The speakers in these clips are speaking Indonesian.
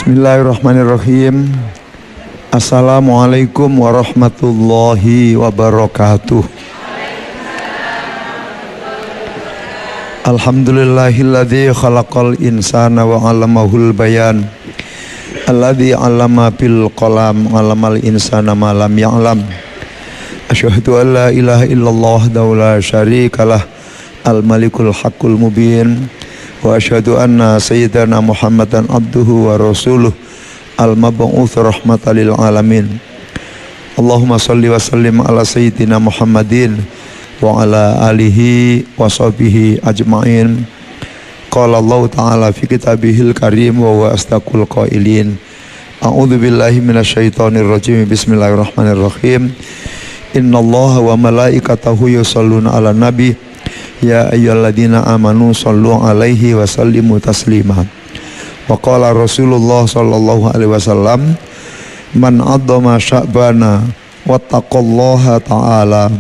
Bismillahirrahmanirrahim. Assalamualaikum warahmatullahi wabarakatuh. Alhamdulillahilladzi khalaqal insana wa 'allamahul bayan. Alladzi 'allama bil qalam 'allamal insana ma lam ya'lam. Asyhadu an la ilaha illallah wahdahu la syarikalah al-malikul haqqul mubin. Wa asyhadu anna sayyidana Muhammadan abduhu wa rasuluh al-mab'uts rahmatan lil alamin. Allahumma shalli wa sallim ala sayyidina Muhammadin wa ala alihi wa sahbihi ajma'in. Qala Allah ta'ala fi kitabihil karim wa huwa asdaqul qailin. A'udzu billahi minasyaitonir rajim. Bismillahirrahmanirrahim. Innallaha wa malaikatahu yusholluna 'alan nabi. Ya ayyuhalladzina amanu shallu 'alaihi wa sallimu taslima. Wa qala Rasulullah sallallahu alaihi wasallam, man 'azzama sya'bana wattaqallaha ta'ala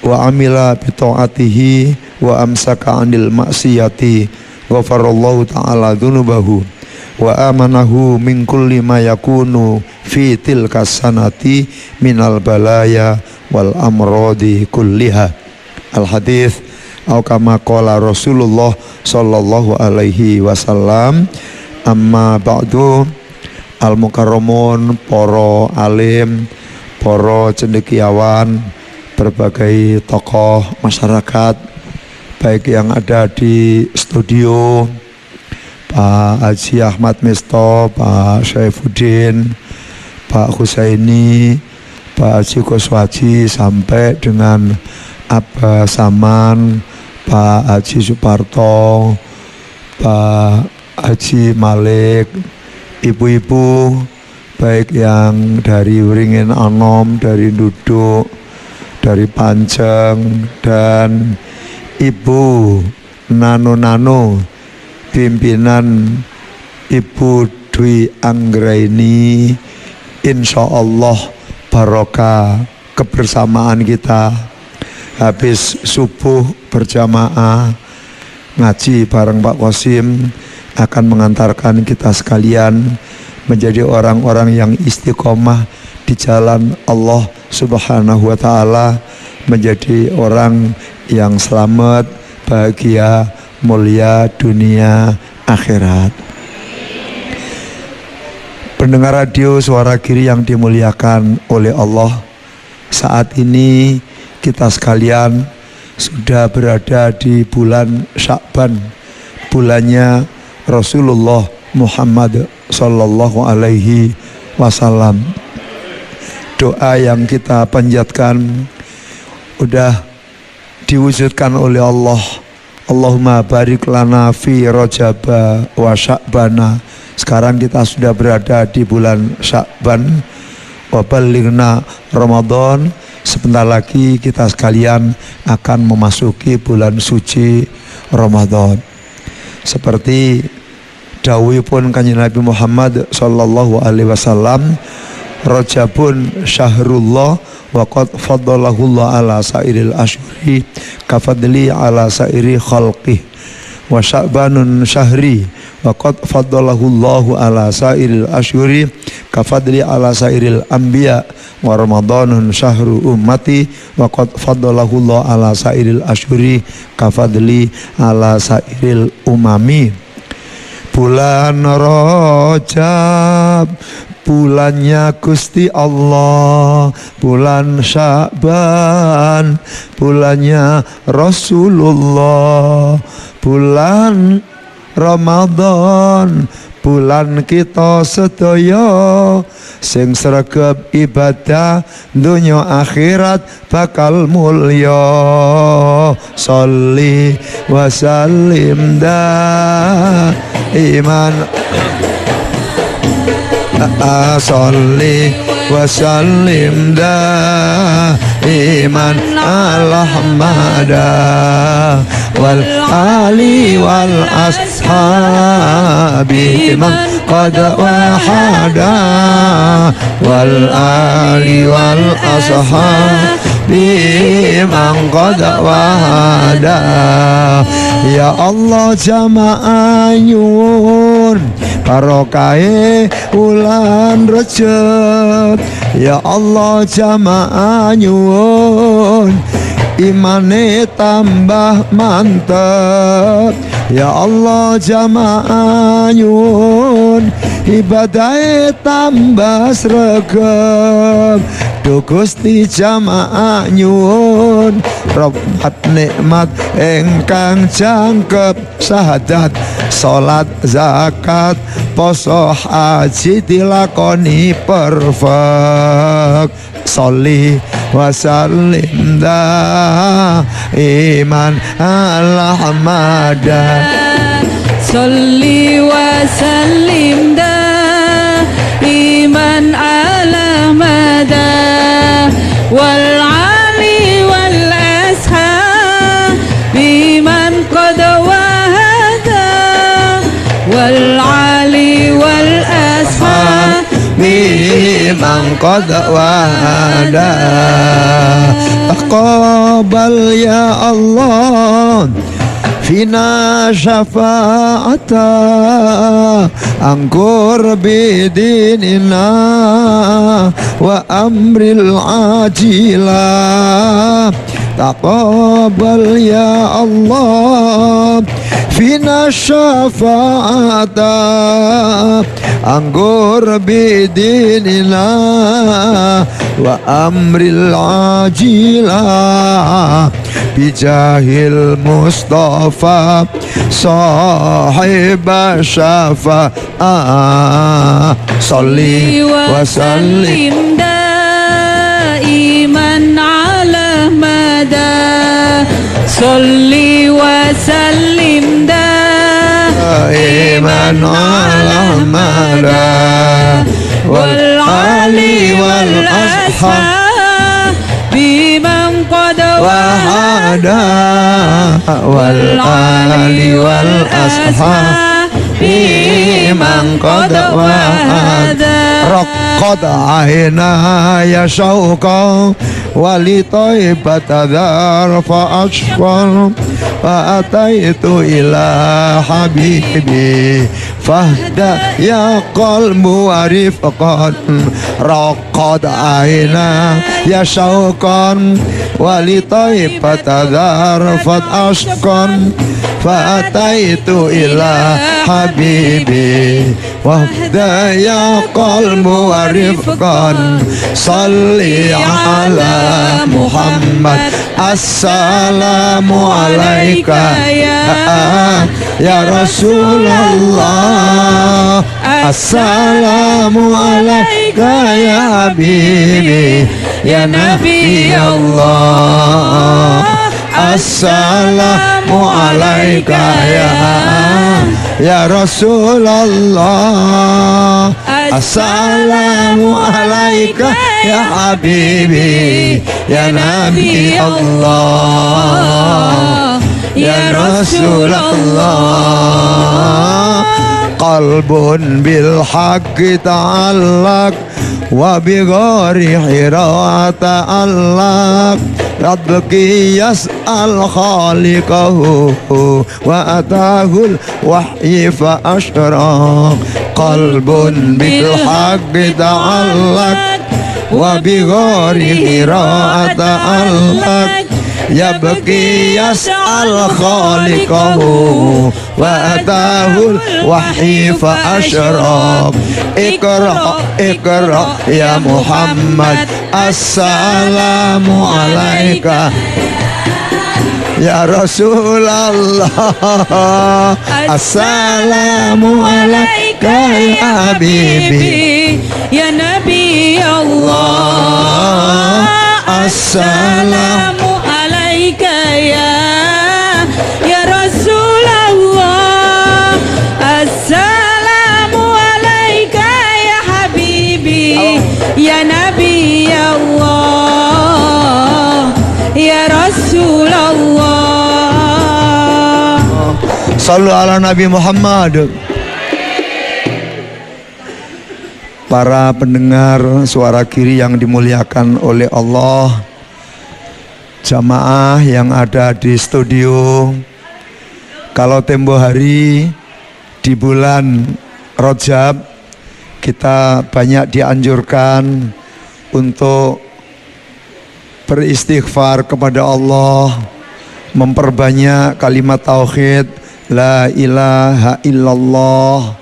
wa amila bi ta'atihi wa amsaka 'anil ma'siyati ghafarallahu ta'ala dzunubahu wa amanahu min kulli ma yakunu fi tilka sanati minal balaya wal amradi kulliha. Al-hadits atau kama qala Rasulullah sallallahu alaihi wasallam. Amma ba'du, al-mukarramun, para alim, para cendekiawan, berbagai tokoh masyarakat, baik yang ada di studio, Pak Haji Ahmad Misto, Pak Syaifuddin, Pak Husaini, Pak Haji Koswaji, sampai dengan Abah Saman, Pak Haji Suparto, Pak Haji Malik, ibu-ibu baik yang dari Wringin Anom, dari Duduk, dari Panceng, dan Ibu Nano pimpinan Ibu Dwi Anggraini. Insya Allah barokah kebersamaan kita. Habis subuh berjamaah ngaji bareng Pak Qasim akan mengantarkan kita sekalian menjadi orang-orang yang istiqomah di jalan Allah Subhanahu wa ta'ala, menjadi orang yang selamat, bahagia, mulia dunia akhirat. Pendengar radio Suara Giri yang dimuliakan oleh Allah, saat ini kita sekalian sudah berada di bulan Sya'ban, bulannya Rasulullah Muhammad sallallahu alaihi wasallam. Doa yang kita panjatkan udah diwujudkan oleh Allah. Allahumma barik lana fi Rajaba wa Sya'bana. Sekarang kita sudah berada di bulan Sya'ban. Wa ballighna Ramadan. Sebentar lagi kita sekalian akan memasuki bulan suci Ramadan. Seperti dawuhipun Kanjeng Nabi Muhammad sallallahu alaihi wasallam, Rajabun syahrullah wa qad faddalahullah ala sairil asyhuri kafadli ala sairi khalqih wa Sya'banun syahri wa qad faddalahullahu ala sairil asyhuri kafadli ala sairil anbiya wa Ramadanun syahru ummati wa qad faddalahullahu ala sairil asyhuri kafadli ala sairil umami. Bulan Rajab, bulannya Gusti Allah. Bulan Sya'ban, bulannya Rasulullah. Bulan Ramadan, bulan kita sedaya sing sregep ibadah dunya akhirat bakal mulya. Sholli wa sallim iman sholli wa sallim iman ala Muhammada wal ali wal ashabi man qad wahada wal ali wal ashab biman qad wahada. Ya Allah jamaah nyuwun barokahe wulan Rajab. Ya Allah jamaah nyuwun imane tambah mantep. Ya Allah jamaah nyuwun ibadahe tambah sregep. Duh Gusti jamaah nyuwun rahmat nikmat ingkang jangkep, syahadat salat zakat poso haji dilakoni perfect. Sholli wa sallim iman ala hamada. Sholli wa sallim iman ala mada wal ali wal ashab biman qad wahada wal ali wal ashab biman qad wahada. Taqabbal ya Allah fina syafa'ata angkur bidinina wa amril ajila. Taqabbal ya Allah fina syafa'ata anggur bidinina wa amril ajila bijahil Mustafa sahib syafa'ah. Sholli wa sallim iman ala mada. Sholli wa sallim iman ala mada wal ali wal ashab biman qad wahada wal ali wal ashab biman qad wahada. Raqqad aina ya syauqa wali taibata dharfa ashfar fa ataitu ila habibi fahda ya qalbu warifqan. Raqqad aina ya syauqan wali taibata dharfat ashqan fa ataitu ila habibi wahda ya qalbu warifqan. Salli ala Muhammad assalamu alaika ya Rasulullah. Assalamu alaika ya habibi ya Nabi Allah. Assalamu alaika ya Rasulullah. Assalamu alaika ya habibi ya Nabi Allah ya Rasulullah. Qalbun bil haqqi ta'allaq wa bi ghari hira ta'allaq. Rabbki yas'al khaliqahu wa atahul wahyi fa ashraq. Qalbun bil haqqi ta'allaq wa bi ghari hira ta'allaq. Yabki yas'al khaliqahu wa atahul wahyi fa ashraq. Iqra iqra ya Muhammad assalamu alaika ya Rasulullah. Assalamu alaika ya habibi ya Nabi Allah. Assalamu alaika ya Rasulullah. Assalamu alaika ya habibi ya Nabi Allah ya Rasulullah. Sallu ala Nabi Muhammad. Para pendengar suara kiri yang dimuliakan oleh Allah, jamaah yang ada di studio. Kalau tempo hari di bulan Rajab kita banyak dianjurkan untuk beristighfar kepada Allah, memperbanyak kalimat tauhid la ilaha illallah,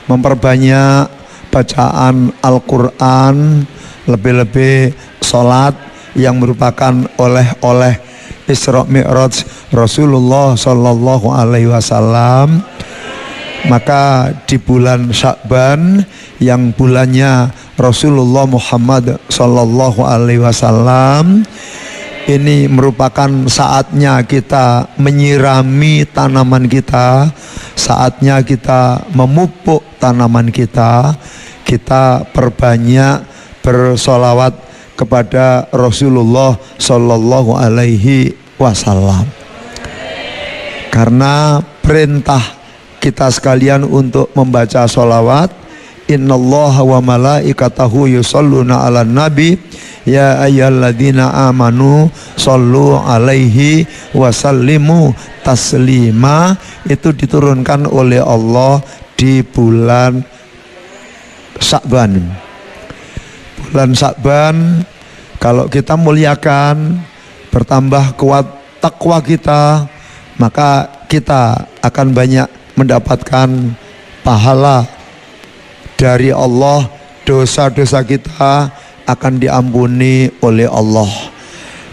memperbanyak bacaan Al-Quran, lebih-lebih sholat yang merupakan oleh-oleh Isra Mi'raj Rasulullah Sallallahu Alaihi Wasallam. Maka di bulan Sya'ban yang bulannya Rasulullah Muhammad Sallallahu Alaihi Wasallam, ini merupakan saatnya kita menyirami tanaman kita, saatnya kita memupuk tanaman kita. Kita perbanyak bersolawat kepada Rasulullah Sallallahu Alaihi Wasallam, karena perintah kita sekalian untuk membaca solawat. Innallaha wa malaikatahu yusholluna ala nabi ya ayyuhalladzina amanu shollu alaihi wasallimu taslima. Itu diturunkan oleh Allah di bulan Sya'ban. Bulan Sya'ban kalau kita muliakan, bertambah kuat takwa kita, maka kita akan banyak mendapatkan pahala dari Allah. Dosa-dosa kita akan diampuni oleh Allah.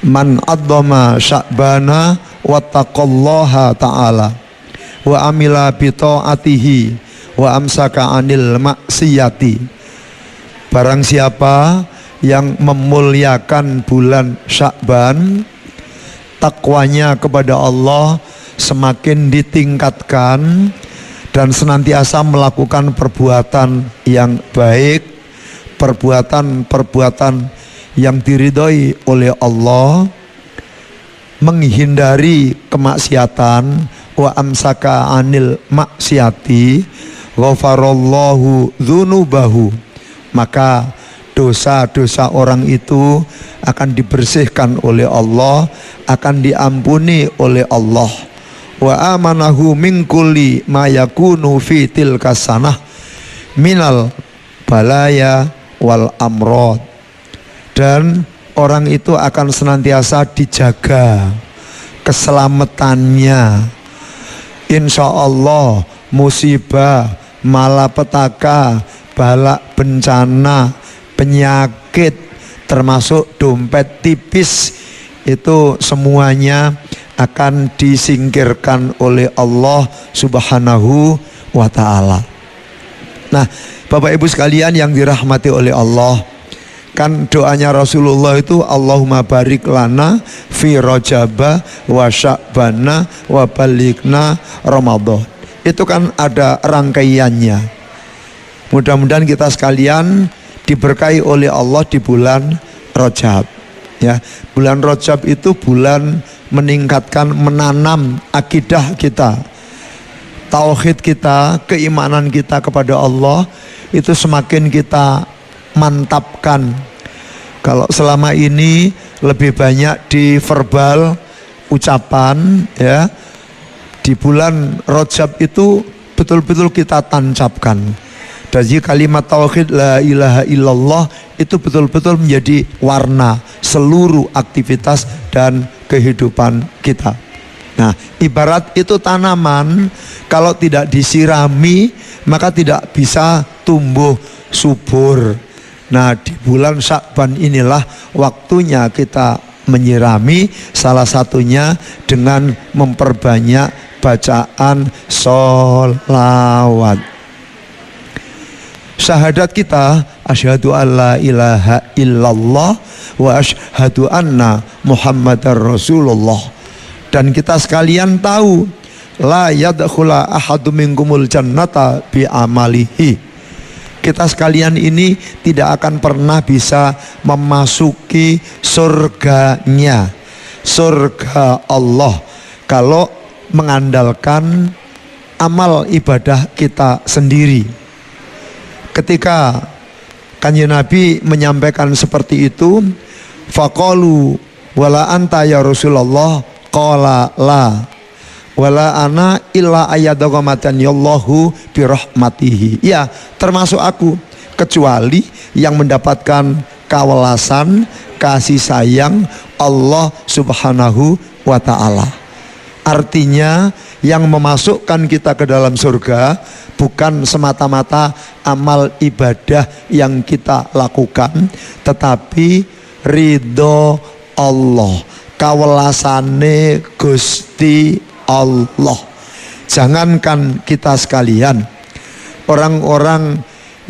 Man adzama sya'bana wattaqallaha ta'ala wa amila bi ta'atihi wa amsaka anil maksiyati. Barang siapa yang memuliakan bulan Sya'ban, takwanya kepada Allah semakin ditingkatkan dan senantiasa melakukan perbuatan yang baik, perbuatan-perbuatan yang diridhoi oleh Allah, menghindari kemaksiatan, wa amsaka anil maksiati ghafarallahu dzunubahu, maka dosa-dosa orang itu akan dibersihkan oleh Allah, akan diampuni oleh Allah. Wa amanahu min kulli ma yakunu fi tilka sanah minal balaya wal amrod, dan orang itu akan senantiasa dijaga keselamatannya. Insya Allah musibah, malapetaka, balak bencana, penyakit, termasuk dompet tipis, itu semuanya akan disingkirkan oleh Allah Subhanahu wa ta'ala. Nah, Bapak Ibu sekalian yang dirahmati oleh Allah, kan doanya Rasulullah itu Allahumma barik lana fi rajaba wa sya'bana wa balighna Ramadan. Itu kan ada rangkaiannya. Mudah-mudahan kita sekalian diberkahi oleh Allah di bulan Rajab. Ya, bulan Rajab itu bulan meningkatkan, menanam akidah kita, tauhid kita, keimanan kita kepada Allah itu semakin kita mantapkan. Kalau selama ini lebih banyak di verbal ucapan, ya, di bulan Rajab itu betul-betul kita tancapkan. Jadi kalimat tauhid la ilaha illallah itu betul-betul menjadi warna seluruh aktivitas dan kehidupan kita. Nah, ibarat itu tanaman, kalau tidak disirami maka tidak bisa tumbuh subur. Nah, di bulan Sya'ban inilah waktunya kita menyirami, salah satunya dengan memperbanyak bacaan sholawat. Syahadat kita, asyhadu alla ilaha illallah wa asyhadu anna Muhammadar Rasulullah. Dan kita sekalian tahu, la yadkhula ahadu minkumul jannata bi amalihi. Kita sekalian ini tidak akan pernah bisa memasuki surganya, surga Allah, kalau mengandalkan amal ibadah kita sendiri. Ketika Kanjeng Nabi menyampaikan seperti itu, faqalu Wala anta ya Rasulullah, qala la. Wala ana illa ayyadaghamatan yallahu birahmatihi. Ya, termasuk aku, kecuali yang mendapatkan kawelasan, kasih sayang Allah Subhanahu wa ta'ala. Artinya yang memasukkan kita ke dalam surga bukan semata-mata amal ibadah yang kita lakukan, tetapi ridho Allah, kawelasane Gusti Allah. Jangankan kita sekalian, orang-orang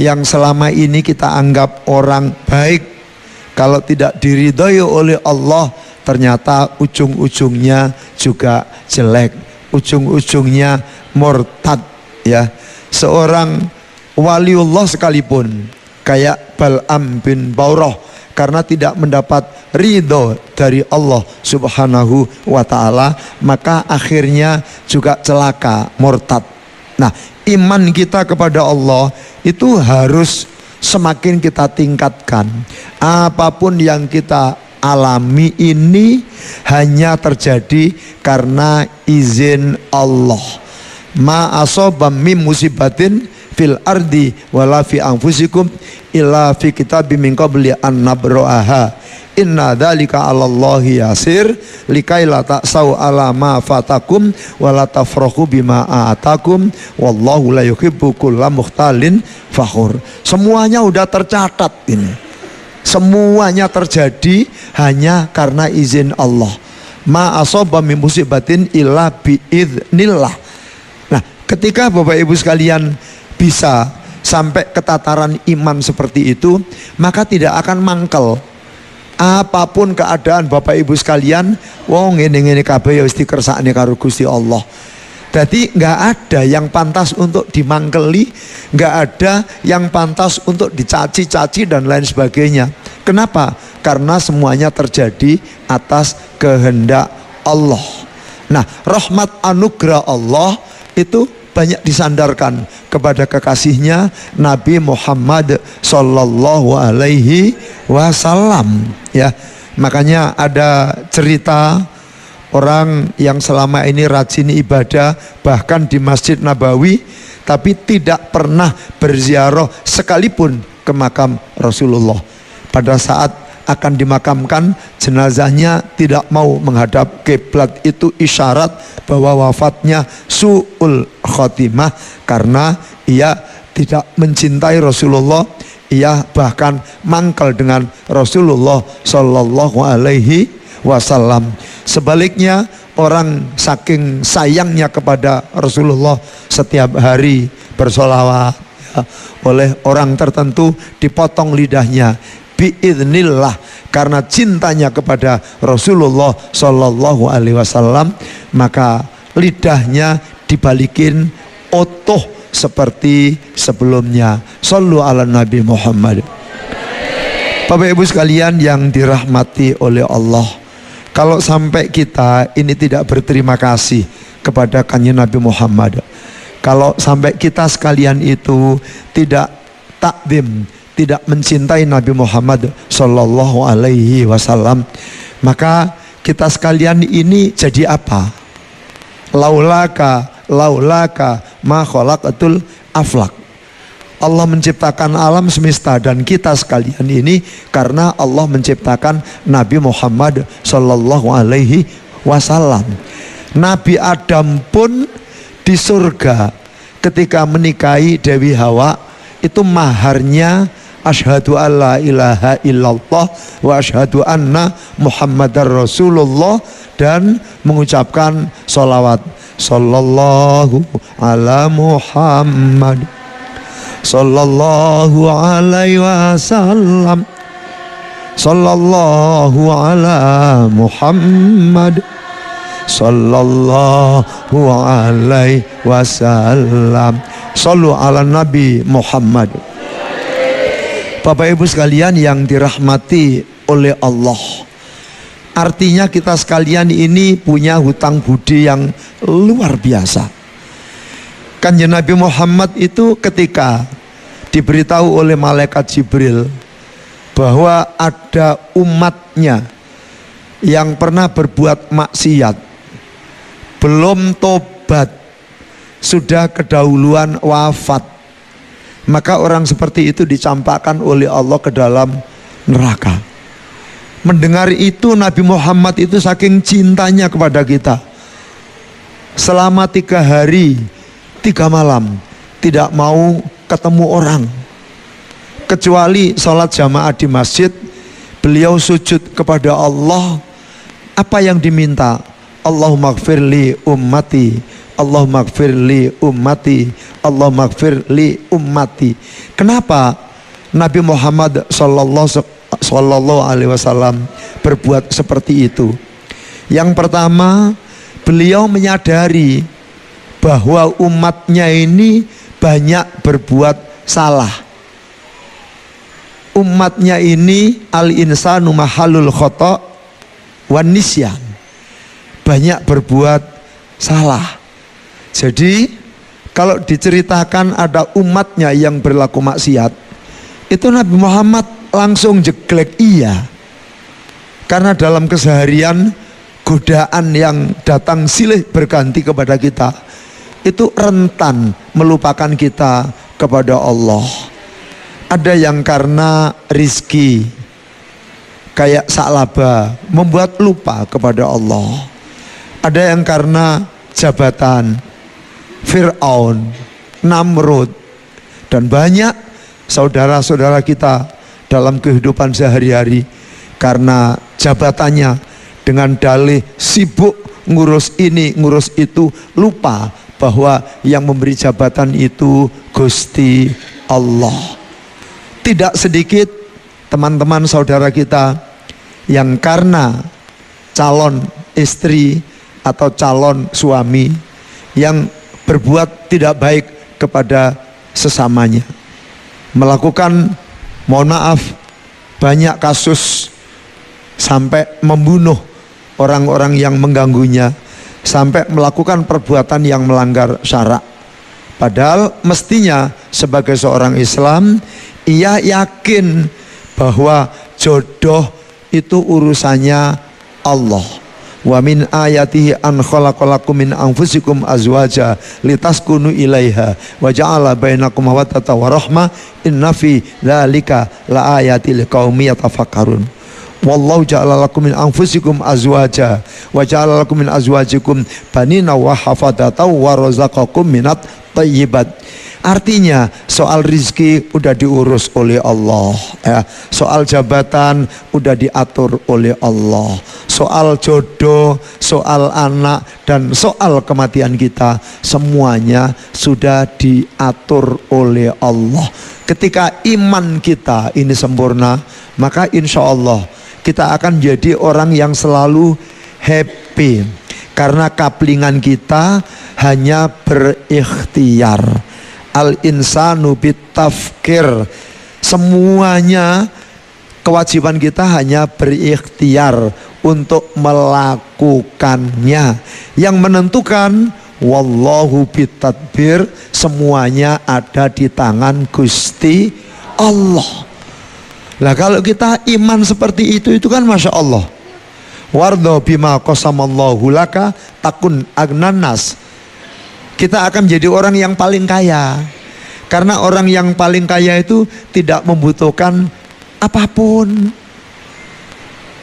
yang selama ini kita anggap orang baik, kalau tidak diridhoi oleh Allah, ternyata ujung-ujungnya juga jelek, ujung-ujungnya murtad, ya. Seorang waliullah sekalipun kayak Bal'am bin Baurah, karena tidak mendapat ridho dari Allah Subhanahu wa ta'ala, maka akhirnya juga celaka, murtad. Nah, iman kita kepada Allah itu harus semakin kita tingkatkan. Apapun yang kita alami ini hanya terjadi karena izin Allah. Ma asaba min musibatin fil ardi wala fi anfusikum illa fi kitabim min qabli an nabra'aha. Inna dzalika 'alallahi yasir likaila ta'sau 'ala ma fatakum wala tafrahu bima atakum wallahu la yuhibbu kulla mukhtalin fakhur. Semuanya udah tercatat ini. Semuanya terjadi hanya karena izin Allah. Ma asaba min musibatin illa biidznillah. Nah, ketika Bapak Ibu sekalian bisa sampai ke tataran iman seperti itu, maka tidak akan mangkel. Apapun keadaan Bapak Ibu sekalian, wong ngene-ngene kabeh ya wis dikersakne karo Gusti Allah. Jadi nggak ada yang pantas untuk dimangkeli, nggak ada yang pantas untuk dicaci-caci dan lain sebagainya. Kenapa? Karena semuanya terjadi atas kehendak Allah. Nah, rahmat anugerah Allah itu banyak disandarkan kepada kekasihnya Nabi Muhammad Sallallahu Alaihi Wasallam, ya. Makanya ada cerita orang yang selama ini rajin ibadah bahkan di Masjid Nabawi, tapi tidak pernah berziarah sekalipun ke makam Rasulullah. Pada saat akan dimakamkan, jenazahnya tidak mau menghadap kiblat. Itu isyarat bahwa wafatnya su'ul khotimah, karena ia tidak mencintai Rasulullah. Ia bahkan mangkal dengan Rasulullah Sallallahu Alaihi Wasallam. Sebaliknya, orang saking sayangnya kepada Rasulullah, setiap hari bersolawat, ya, oleh orang tertentu dipotong lidahnya biidznillah, karena cintanya kepada Rasulullah Sallallahu Alaihi Wasallam, maka lidahnya dibalikin utuh seperti sebelumnya. Shallu ala Nabi Muhammad. Bapak Ibu sekalian yang dirahmati oleh Allah, kalau sampai kita ini tidak berterima kasih kepada Kanjeng Nabi Muhammad, kalau sampai kita sekalian itu tidak takdim, tidak mencintai Nabi Muhammad Sallallahu Alaihi Wasallam, maka kita sekalian ini jadi apa? Laulaka ma khalaqatul aflak. Allah menciptakan alam semesta dan kita sekalian ini karena Allah menciptakan Nabi Muhammad Sallallahu Alaihi Wasallam. Nabi Adam pun di surga ketika menikahi Dewi Hawa, itu maharnya asyhadu alla ilaha illallah wa asyhadu anna muhammadar rasulullah, dan mengucapkan sholawat sallallahu ala Muhammad sallallahu alaihi wasallam sallallahu ala Muhammad sallallahu alaihi wasallam. Sallu ala Nabi Muhammad. Bapak Ibu sekalian yang dirahmati oleh Allah, artinya kita sekalian ini punya hutang budi yang luar biasa. Kanjeng Nabi Muhammad itu ketika diberitahu oleh malaikat Jibril bahwa ada umatnya yang pernah berbuat maksiat, belum tobat, sudah kedahuluan wafat, maka orang seperti itu dicampakkan oleh Allah ke dalam neraka. Mendengar itu Nabi Muhammad itu saking cintanya kepada kita, selama 3 hari 3 malam tidak mau ketemu orang, kecuali sholat jamaah di masjid. Beliau sujud kepada Allah. Apa yang diminta? Allahumma gfirli ummati, Allahumma gfirli ummati, Allahumma gfirli ummati. Kenapa Nabi Muhammad sallallahu alaihi wasallam berbuat seperti itu? Yang pertama, beliau menyadari bahwa umatnya ini banyak berbuat salah. Umatnya ini al-insanu mahalul khata' wan nisyan, banyak berbuat salah. Jadi kalau diceritakan ada umatnya yang berlaku maksiat, itu Nabi Muhammad langsung jeglek iya. Karena dalam keseharian godaan yang datang silih berganti kepada kita itu rentan melupakan kita kepada Allah. Ada yang karena rizki, kayak Sa'labah, membuat lupa kepada Allah. Ada yang karena jabatan, Fir'aun, Namrud, dan banyak saudara-saudara kita dalam kehidupan sehari-hari karena jabatannya, dengan dalih sibuk ngurus ini, ngurus itu, lupa bahwa yang memberi jabatan itu Gusti Allah. Tidak sedikit teman-teman saudara kita yang karena calon istri atau calon suami yang berbuat tidak baik kepada sesamanya, melakukan, mohon maaf, banyak kasus sampai membunuh orang-orang yang mengganggunya, sampai melakukan perbuatan yang melanggar syarak. Padahal mestinya sebagai seorang Islam, ia yakin bahwa jodoh itu urusannya Allah. Wa min ayatihi an khalaqalakum min anfusikum azwaja litaskunu ilaiha wa ja'ala bainakum mawaddatan wa rahmah inna fi dzalika laayatil liqaumi yatafakkarun. Wallahu ja'ala lakum min anfusikum azwaja wa ja'ala lakum min azwajikum banina wa hafadatan wa razaqakum minat thayyibat. Artinya soal rizki udah diurus oleh Allah ya. Soal jabatan udah diatur oleh Allah. Soal jodoh, soal anak, dan soal kematian kita, semuanya sudah diatur oleh Allah. Ketika iman kita ini sempurna, maka insya Allah kita akan jadi orang yang selalu happy. Karena kaplingan kita hanya berikhtiar. Al-insanu bitafkir, semuanya kewajiban kita hanya berikhtiar untuk melakukannya. Yang menentukan wallahu bitadbir, semuanya ada di tangan Gusti Allah. Lah kalau kita iman seperti itu kan masya Allah. Wardo bima qasamallahu laka takun agnanas. Kita akan menjadi orang yang paling kaya. Karena orang yang paling kaya itu tidak membutuhkan apapun.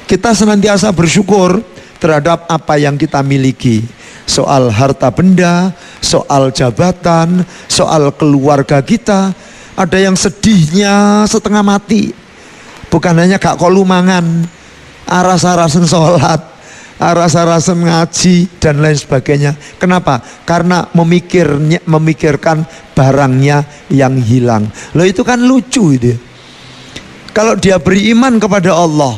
Kita senantiasa bersyukur terhadap apa yang kita miliki. Soal harta benda, soal jabatan, soal keluarga kita. Ada yang sedihnya setengah mati. Bukan hanya gak kolumangan, aras-arasan sholat, aras-arasan ngaji dan lain sebagainya. Kenapa? Karena memikirkan barangnya yang hilang. Loh itu kan lucu itu. Kalau dia beriman kepada Allah,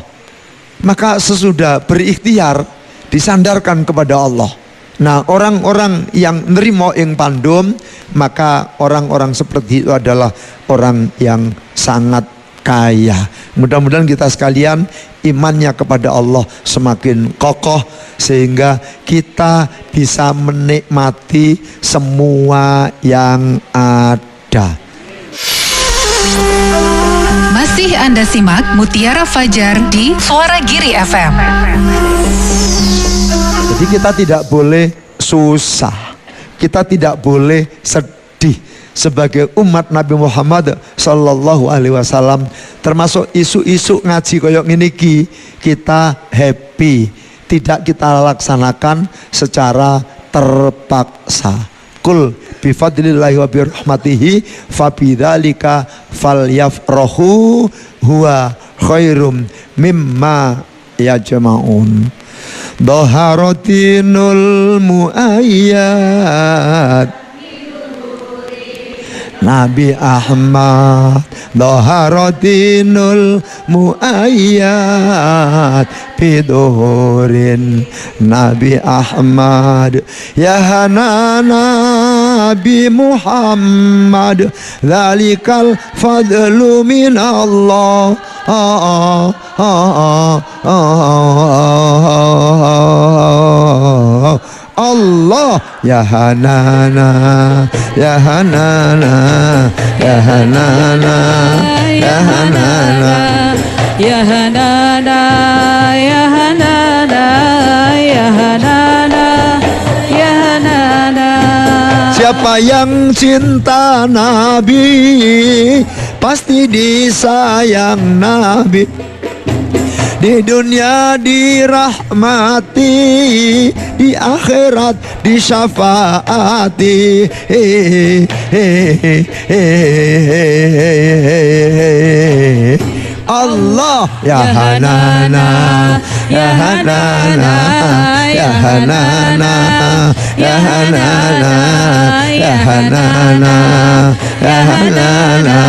maka sesudah berikhtiar disandarkan kepada Allah. Nah, orang-orang yang nerimo ing pandum, maka orang-orang seperti itu adalah orang yang sangat kaya. Mudah-mudahan kita sekalian imannya kepada Allah semakin kokoh sehingga kita bisa menikmati semua yang ada. Masih Masih Anda simak Mutiara Fajar di Suara Giri FM. Jadi kita tidak boleh susah, kita tidak boleh sedih sebagai umat Nabi Muhammad Sallallahu Alaihi Wasallam. Termasuk isu-isu ngaji koyok ini kita happy, tidak kita laksanakan secara terpaksa. Kul bifadlillahi wa birahmatihi fabidzalika falyafrahu huwa khairum mimma yajma'un. Dhaharatinul muayyad Nabi Ahmad, dhaharatinul muayyad biduhurin Nabi Ahmad, ya hana Nabi Muhammad, dzalikal fadlu min Allah. Allah ya Hanana, ya Hanana, ya Hanana, ya Hanana, Ya Hanana, Ya Hanana, Ya Hanana, Ya Hanana. Siapa yang cinta Nabi pasti disayang Nabi. Di dunia dirahmati, di akhirat disyafaati. Allah ya Hanana, ya Hanana, ya Hanana, ya Hanana, ya Hanana, ya Hanana,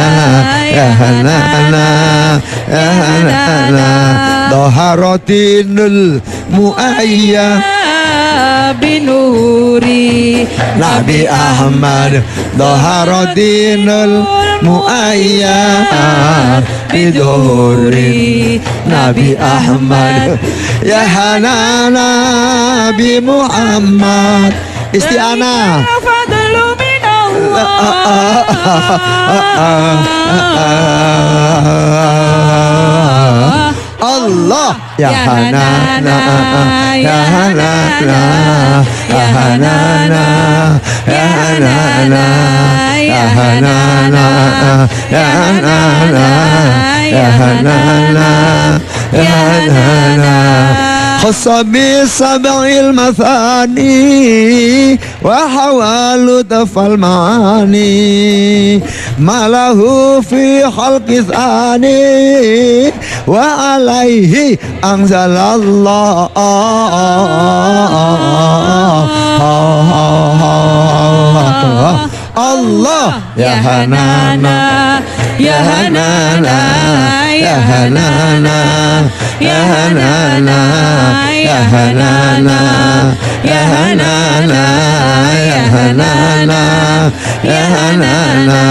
ya Hanana, ya Hanana. Dhaharatinul muayyad binuri Nabi Ahmad, dhaharatinul muayyad biduhurin Nabi Ahmad, ya Hanana Nabi Muhammad. Isti'anah fadlu min Allah ya Hanana, ya Hanana, ya Hanana, ya Hanana, ya Hanana, ya Hanana, ya Hanana, ya Hanana. Khasabi sab'il mathani wa hawalu tafal ma'ani malahu fi khalqi thani wa alaihi anzalallah. Allah ya Hanana, ya Hanana, ya Hanana, ya Hanana, ya Hanana, ya Hanana, ya Hanana, ya Hanana.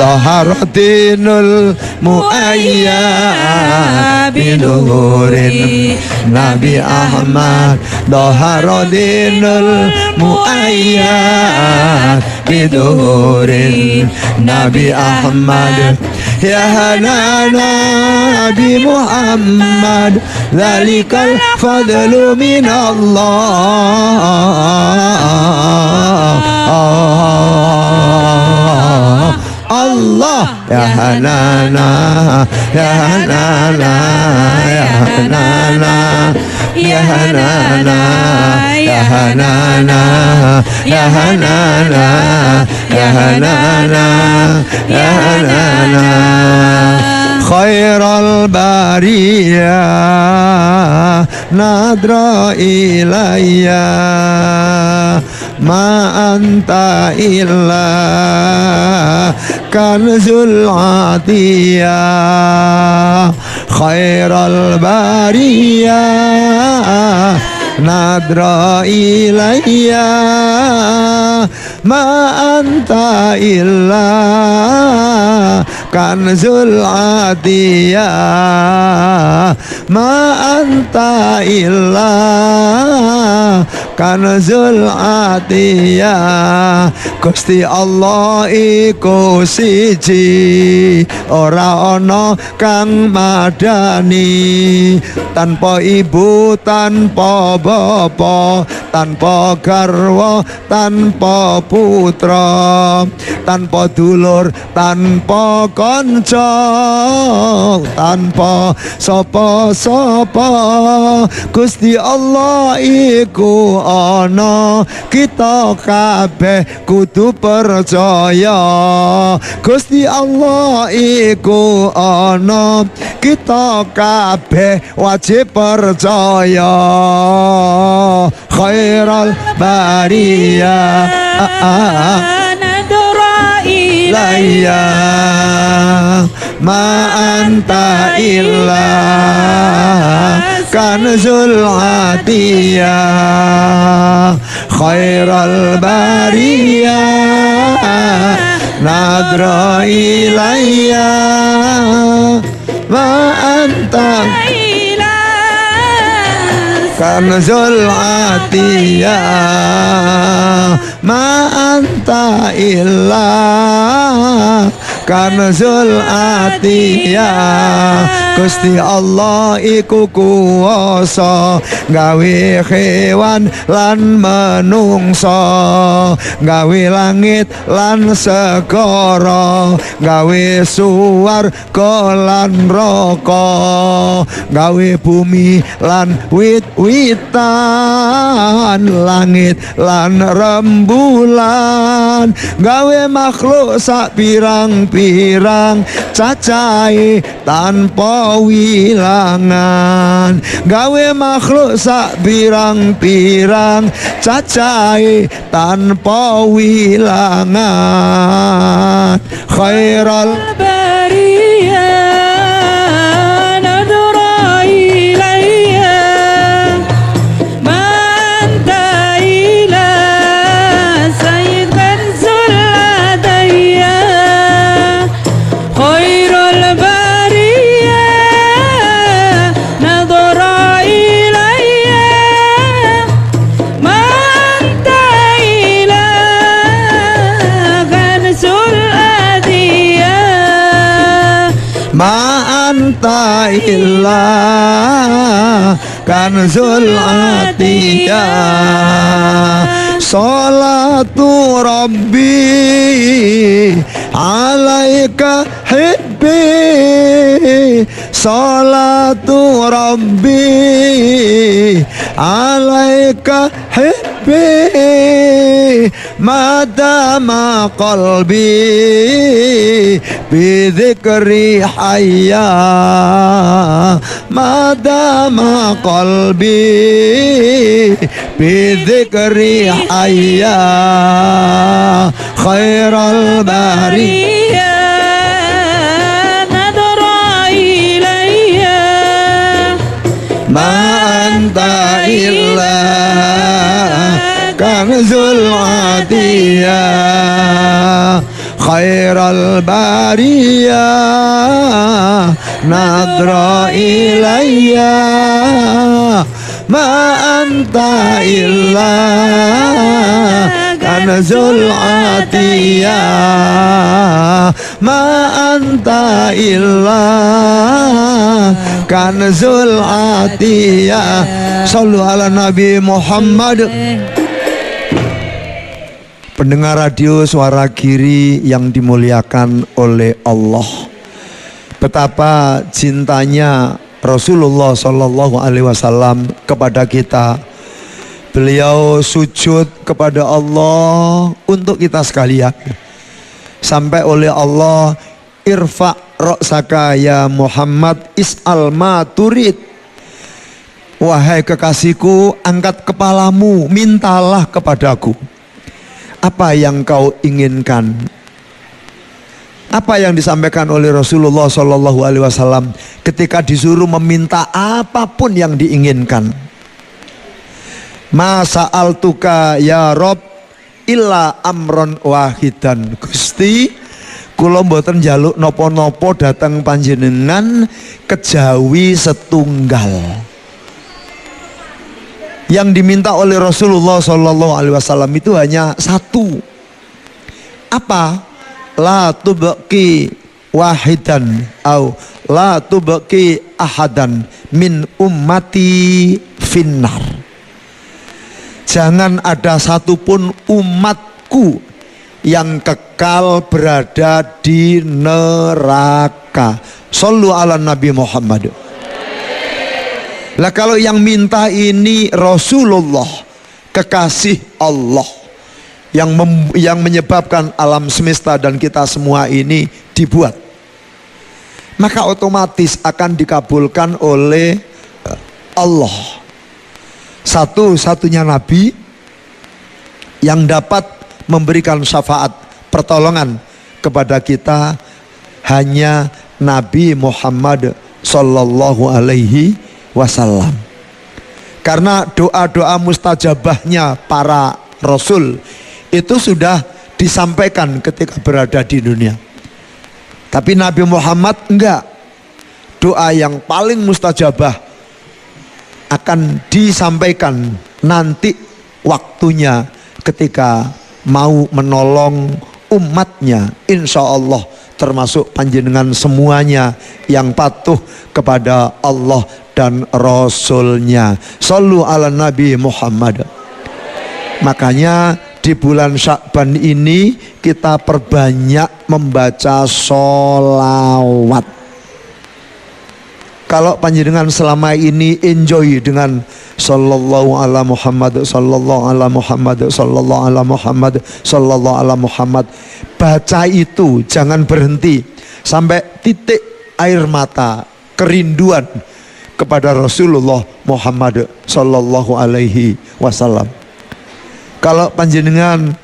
Dhaharatinul muayyad biduhurin Nabi Ahmad, dhaharatinul muayyad biduhurin Nabi Ahmad, ya Hanana Nabi Muhammad, dzalikal fadlu min Allah. Allah ya Hanana, ya Hanana, ya Hanana, ya Hanana, ya Hanana, ya Hanana, ya Hanana, ya Hanana. Khairal bariyah nadra ilayya ma anta illa kanzul atiyah. Khairal bariyah nadra ilayya ma anta illa kanzul atiyah, ma anta illa kanzul atiyah. Gusti Allah iku siji, ora ana kang madani, tanpa ibu tanpa bapa, tanpa garwa tanpa putra, tanpa dulur tanpa kanca, tanpa sapa-sapa. Gusti Allah iku ana, kita kabeh kudu percaya. Gusti Allah iku ana, kita kabeh wajib percaya. Khairal bariyah nadra ilayya ma anta illa kanzul atiyah. Khairal bariyah nadra ilayya ma anta kanzul atiyah ma anta illa kanzul atiyah. Gusti Allah iku kuwasa gawe hewan lan menungsa, gawe langit lan segara, gawe suwarga lan neraka, gawe bumi lan wit-witan, langit lan rembulan, gawe makhluk sak pirang-pirang cacahe tanpa wilangan, gawe makhluk sak pirang-pirang cacahe tanpa wilangan. Khairal bariyah nadra ilayya ma anta ila sayyid kanzul atiyah. Khairul bariyah nadra ilayya ma anta ila kanzul atiyah. ma anta illa kanzul atiyah. Salatu Rabbi alaika hibbi, salatu Rabbi alaika hibbi, madama qalbi bidzikri hayya, madama qalbi bidzikri hayya. Khairal bariyah nadra ilayya ma anta illa kanzul atiyah. Khairal bariyah nadra ilayya ma anta illa kanzul atiyah, ma anta illa kanzul atiyah. Sallu ala Nabi Muhammad. Pendengar radio Suara Giri yang dimuliakan oleh Allah, betapa cintanya Rasulullah Shallallahu Alaihi Wasallam kepada kita. Beliau sujud kepada Allah untuk kita sekalian, sampai oleh Allah, irfa ra'saka ya Muhammad is'al ma turid. Wahai kekasihku, angkat kepalamu, mintalah kepadaku apa yang kau inginkan. Apa yang disampaikan oleh Rasulullah Shallallahu Alaihi Wasallam ketika disuruh meminta apapun yang diinginkan. Ma sa'altuka ya Rob illa amron wahidan. Gusti, kula mboten njaluk napa-napa dhateng panjenengan kejawi setunggal. Yang diminta oleh Rasulullah Sallallahu Alaihi Wasallam itu hanya satu. Apa? La tubqi wahidan au la tubqi ahadan min ummati finnar. Jangan ada satupun umatku yang kekal berada di neraka. Shallu ala Nabi Muhammad. Lah kalau yang minta ini Rasulullah, kekasih Allah, yang menyebabkan alam semesta dan kita semua ini dibuat, maka otomatis akan dikabulkan oleh Allah. Satu-satunya Nabi yang dapat memberikan syafaat pertolongan kepada kita hanya Nabi Muhammad Sallallahu Alaihi Wasallam. Karena doa-doa mustajabahnya para Rasul itu sudah disampaikan ketika berada di dunia. Tapi Nabi Muhammad enggak. Doa yang paling mustajabah akan disampaikan nanti waktunya ketika mau menolong umatnya, insya Allah, termasuk panjenengan semuanya yang patuh kepada Allah dan Rasulnya. Shallu ala Nabi Muhammad. Makanya di bulan Sya'ban ini kita perbanyak membaca sholawat. Kalau panjenengan selama ini enjoy dengan sallallahu ala Muhammad, sallallahu ala Muhammad, sallallahu ala Muhammad, sallallahu ala Muhammad, baca itu jangan berhenti sampai titik air mata kerinduan kepada Rasulullah Muhammad sallallahu alaihi wasallam. Kalau panjenengan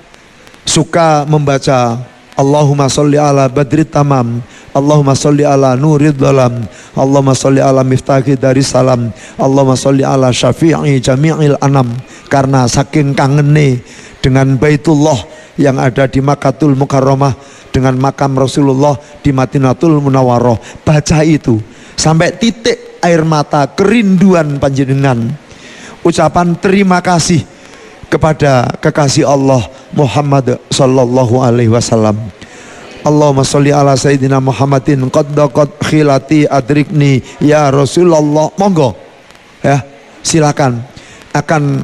suka membaca Allahumma sholli ala badrit tamam, Allahumma sholli ala nurid dalam, Allahumma sholli ala miftahid daris salam, Allahumma sholli ala syafi'i jami'il anam, karena saking kangene dengan Baitullah yang ada di Makkatul Mukarramah, dengan makam Rasulullah di Madinatul Munawwarah, baca itu sampai titik air mata kerinduan panjenengan, ucapan terima kasih kepada kekasih Allah Muhammad sallallahu alaihi wasallam. Allahumma sholli ala sayyidina Muhammadin qaddaqat khilati adrikni ya Rasulullah. Monggo ya, silakan. Akan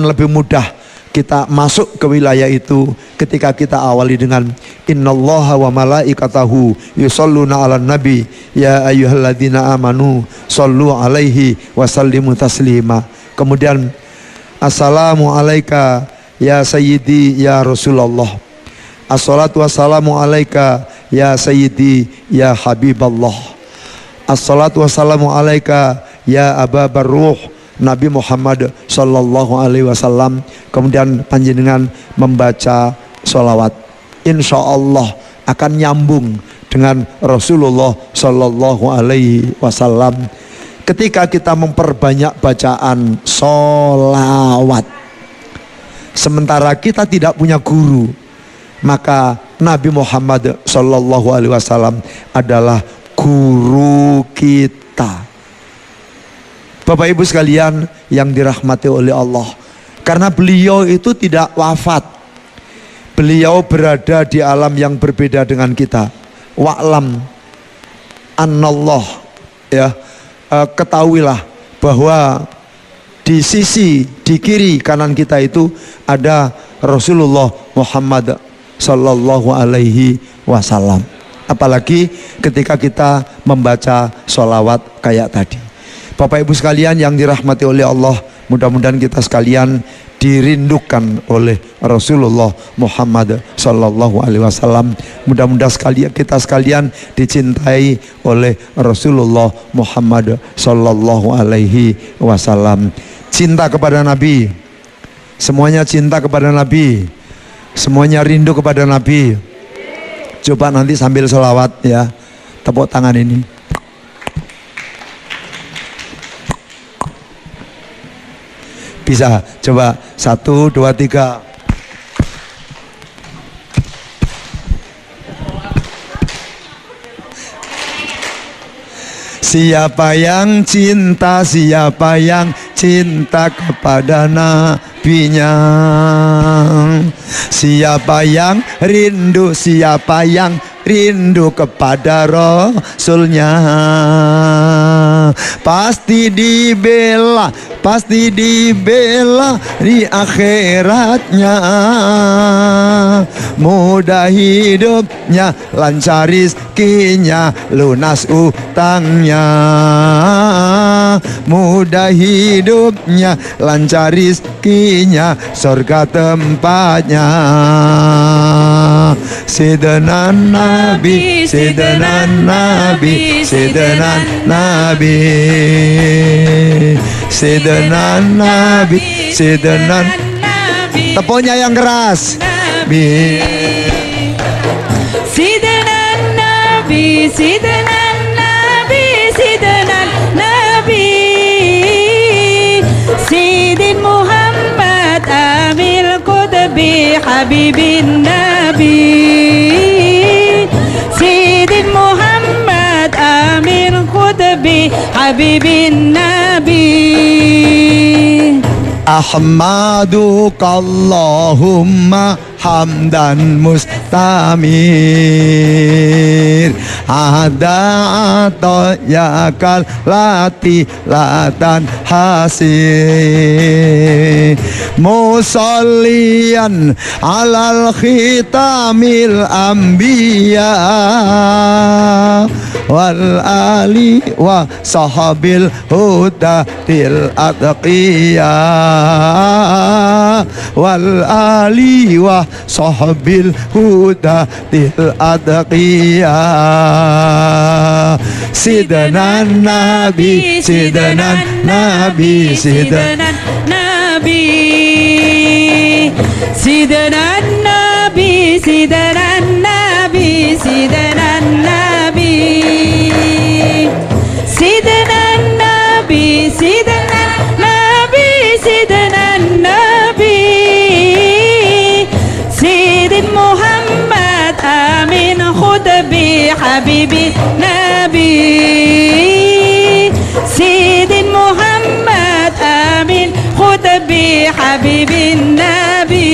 lebih mudah kita masuk ke wilayah itu ketika kita awali dengan innallaha wa malaikatahu yusholluna 'alan nabi ya ayyuhalladzina amanu shollu alaihi wa sallimu taslima. Kemudian assalamu alaika ya sayyidi ya Rasulullah. Assalatu wassalamu alaika ya sayyidi ya Habiballah. Assalatu wassalamu alaika ya Aba Barruh Nabi Muhammad sallallahu alaihi wasallam. Kemudian panjenengan membaca sholawat, insya Allah akan nyambung dengan Rasulullah sallallahu alaihi wasallam. Ketika kita memperbanyak bacaan sholawat, sementara kita tidak punya guru, maka Nabi Muhammad sallallahu alaihi wasallam adalah guru kita. Bapak Ibu sekalian yang dirahmati oleh Allah, karena beliau itu tidak wafat, beliau berada di alam yang berbeda dengan kita. Wa'lam annallah, ya, ketahuilah bahwa di sisi, di kiri kanan kita itu ada Rasulullah Muhammad sallallahu alaihi wasallam. Apalagi ketika kita membaca sholawat kayak tadi. Bapak Ibu sekalian yang dirahmati oleh Allah, mudah-mudahan kita sekalian dirindukan oleh Rasulullah Muhammad sallallahu alaihi wasallam. Mudah-mudahan kita sekalian dicintai oleh Rasulullah Muhammad sallallahu alaihi wasallam. Cinta kepada Nabi, semuanya cinta kepada Nabi, semuanya rindu kepada Nabi. Coba nanti sambil sholawat ya, tepuk tangan ini. Bisa, coba 1, 2, 3. Siapa yang cinta, siapa yang cinta kepada nabinya. Siapa yang rindu, siapa yang rindu kepada Rasulnya, pasti dibela di akhiratnya. Mudah hidupnya, lancar rizkinya, lunas utangnya. Mudah hidupnya, lancar rizkinya, surga tempatnya. Sayyidina Nabi, Sayyidina Nabi, Sayyidina Nabi, Sayyidina Nabi, Sayyidina Nabi. Tepuknya yang keras. Nabi, Sayyidina Nabi, Sayyidina Nabi, Sayyidina Nabi, Sayyidin Muhammad Amil Qutbi Habibin Nabi, Sayyidin Muhammad Amil Qutbi Habibin Nabi. Ahmaduka Allahumma hamdan mustamir ada atayakal lati latan hasir musallian alal khitamil anbiya wal ali wa sahabil huda til atqiya wal ali wa sahabil huda til atqiya. Sayyidina Nabi, Sayyidina Nabi, Sayyidina Nabi, Sayyidina Nabi, Sayyidina Nabi, Sayyidina Nabi, Sayyidina Nabi, Sayyidina Nabi, Sayyidina Nabi, Sayyidin Muhammad Amin Khutbi Habibi Nabi, Sayyidin Muhammad Amin Khutbi Habibin Nabi.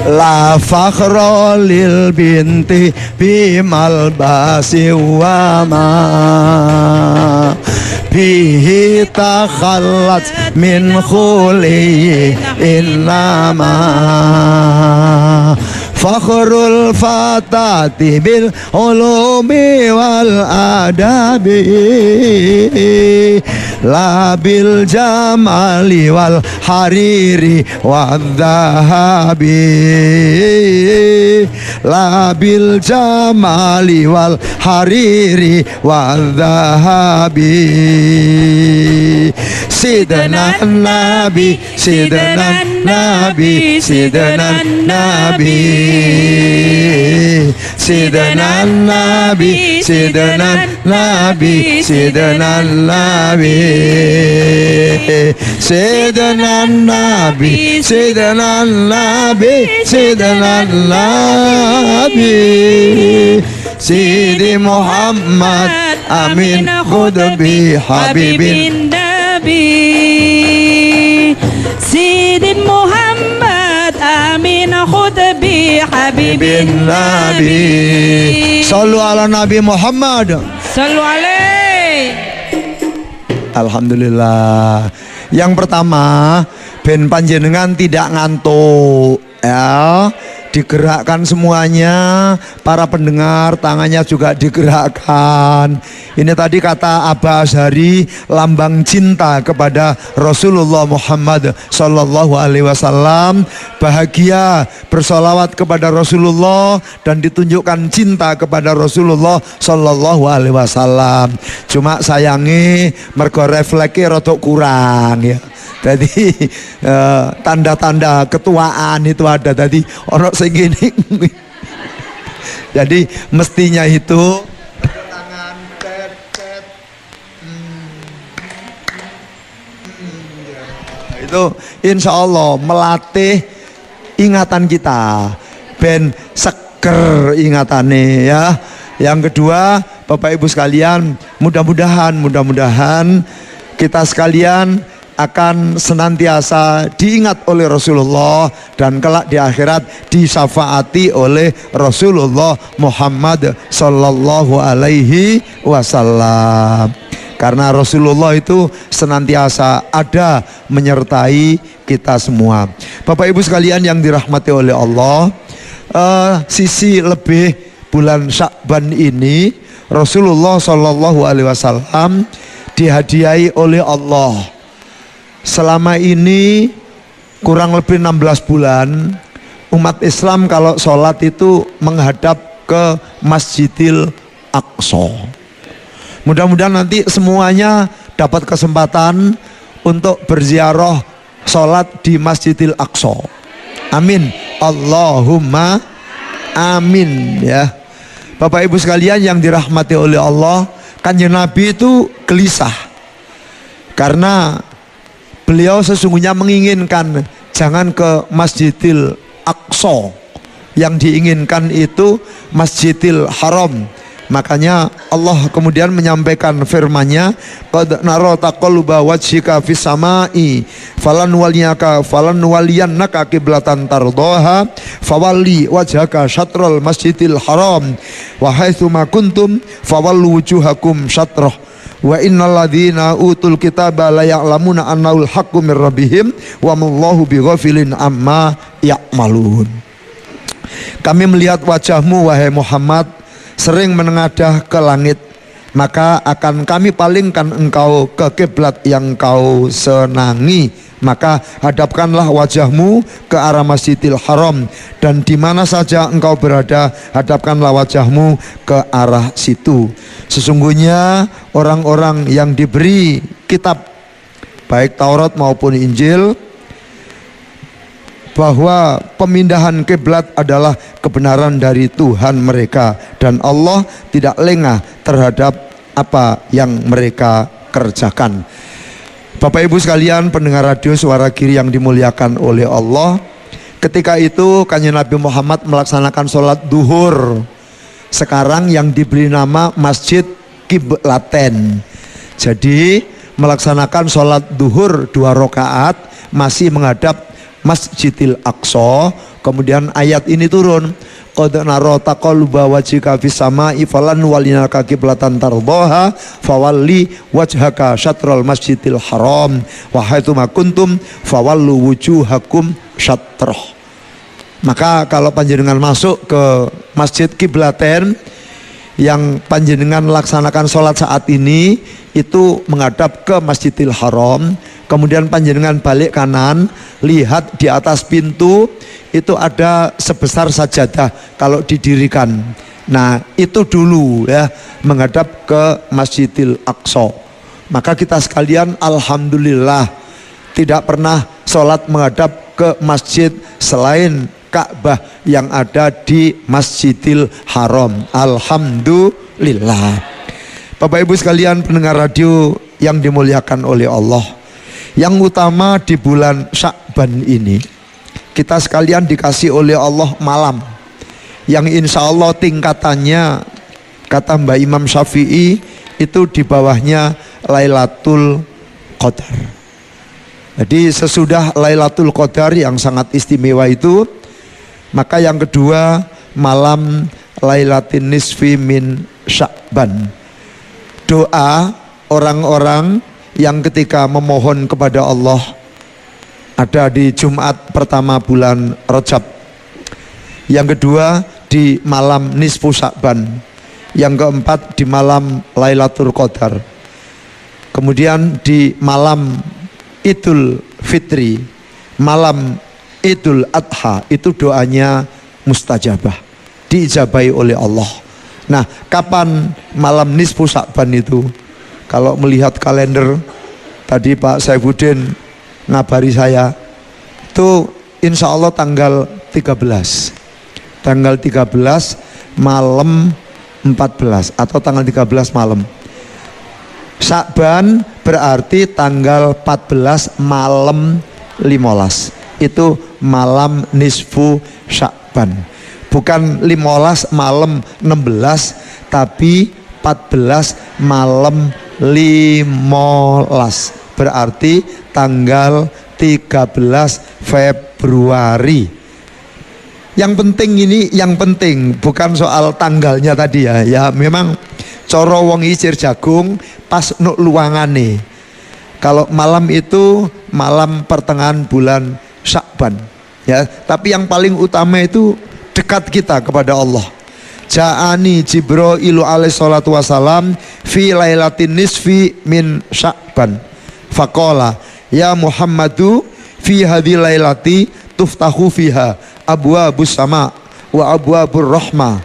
La fakhra lil binti bimal basi wa ma bihi takhallat min khuli innama fakhrul fatati bil ulumi wal adabi la bil jamali wal hariri wal dhahabi la bil jamali wal hariri wal dhahabi. Sayyidina Nabi, Sayyidina Nabi, Sayyidina Nabi, Sayyidina Nabi, Sayyidina Nabi, Sayyidina Nabi, Sayyidina Nabi, Sayyidina Nabi, Sayyidina Nabi, Sayyidi Muhammad Amin Khutbi Habibin Nabi, Sayyidin Muhammad Amin Khutbi Habibin Nabi. Sallu ala Nabi Muhammad. Sallu alaih. Alhamdulillah. Yang pertama, ben panjenengan tidak ngantuk ya. Digerakkan semuanya, para pendengar tangannya juga digerakkan. Ini tadi kata Abah Azhari, lambang cinta kepada Rasulullah Muhammad Sallallahu Alaihi Wasallam. Bahagia bersolawat kepada Rasulullah dan ditunjukkan cinta kepada Rasulullah Sallallahu Alaihi Wasallam. Cuma sayangi mergo refleksnya rotok kurang ya. Jadi tanda-tanda ketuaan itu ada tadi orang segini. Jadi mestinya itu tangan itu insya Allah melatih ingatan kita ben seger ingatannya ya. Yang kedua Bapak Ibu sekalian, mudah-mudahan kita sekalian akan senantiasa diingat oleh Rasulullah dan kelak di akhirat disyafaati oleh Rasulullah Muhammad sallallahu alaihi wasallam. Karena Rasulullah itu senantiasa ada menyertai kita semua. Bapak Ibu sekalian yang dirahmati oleh Allah, sisi lebih bulan Sya'ban ini Rasulullah sallallahu alaihi wasallam dihadiahi oleh Allah. Selama ini kurang lebih 16 bulan umat Islam kalau sholat itu menghadap ke Masjidil Aqsa. Mudah-mudahan nanti semuanya dapat kesempatan untuk berziarah sholat di Masjidil Aqsa. Amin. Allahumma amin ya. Bapak Ibu sekalian yang dirahmati oleh Allah, Kanjeng Nabi itu gelisah karena beliau sesungguhnya menginginkan jangan ke Masjidil Aqsa, yang diinginkan itu Masjidil Haram. Makanya Allah kemudian menyampaikan firman-Nya, qad nara taqalluba wajhika fis samai falanwaliyannaka qiblatan tardaha fawalli wajhaka syatrul masjidil haram wa haitsu ma kuntum fawallu wujuhakum syatrah wa innal ladzina utul kitaba la ya'lamuna annahul haqqu mir rabbihim wa mallahu bighafilin amma ya'malun. Kami melihat wajahmu wahai Muhammad sering menengadah ke langit, maka akan kami palingkan engkau ke kiblat yang kau senangi. Maka hadapkanlah wajahmu ke arah Masjidil Haram, dan di mana saja engkau berada hadapkanlah wajahmu ke arah situ. Sesungguhnya orang-orang yang diberi kitab baik Taurat maupun Injil, bahwa pemindahan kiblat adalah kebenaran dari Tuhan mereka, dan Allah tidak lengah terhadap apa yang mereka kerjakan. Bapak Ibu sekalian pendengar radio Suara Giri yang dimuliakan oleh Allah, ketika itu Kanjeng Nabi Muhammad melaksanakan sholat duhur, sekarang yang diberi nama Masjid Kiblaten. Jadi melaksanakan sholat duhur 2 rakaat masih menghadap Masjidil Aqsa. Kemudian ayat ini turun, qad nara taqalluba wajhika fis samai falanwaliyannaka qiblatan tardaha fawalli wajhaka syatrul masjidil haram wa haitsu ma kuntum fawallu wujuhakum syatrah. Maka kalau panjenengan masuk ke Masjid Kiblaten yang panjenengan laksanakan sholat saat ini itu menghadap ke Masjidil Haram, kemudian panjenengan balik kanan, lihat di atas pintu itu ada sebesar sajadah kalau didirikan. Nah itu dulu ya, menghadap ke Masjidil Aqsa. Maka kita sekalian alhamdulillah tidak pernah sholat menghadap ke masjid selain Ka'bah yang ada di Masjidil Haram. Alhamdulillah. Bapak Ibu sekalian pendengar radio yang dimuliakan oleh Allah, yang utama di bulan Sya'ban ini kita sekalian dikasih oleh Allah malam yang insya Allah tingkatannya, kata Mbak Imam Syafi'i, itu di bawahnya Lailatul Qadar. Jadi sesudah Lailatul Qadar yang sangat istimewa itu, maka yang kedua malam Lailatin Nisfi min Sya'ban. Doa orang-orang yang ketika memohon kepada Allah ada di Jumat pertama bulan Rajab. Yang kedua di malam Nisfu Sya'ban. Yang keempat di malam Lailatul Qadar. Kemudian di malam Idul Fitri, malam Idul Adha, itu doanya mustajabah, diijabahi oleh Allah. Nah, kapan malam Nisfu Sya'ban itu? Kalau melihat kalender, tadi Pak Saifuddin ngabari saya, itu insya Allah tanggal 13. Tanggal 13 malam 14 atau tanggal 13 malam. Sya'ban berarti tanggal 14 malam 15. Itu malam Nisfu Sya'ban. Bukan 15 malam 16, tapi 14 malam berarti tanggal 13 Februari. Yang penting bukan soal tanggalnya tadi ya. Ya memang coro wong isir jagung pas nuk luangane. Kalau malam itu malam pertengahan bulan Sya'ban ya. Tapi yang paling utama itu dekat kita kepada Allah. Ja'ani Jibrailu alaihi salatu wasalam fi lailatin nisfi min Sya'ban. Faqala ya Muhammadu fi hadhil lailati tuftahu fiha abwabus sama wa abwabur rahmah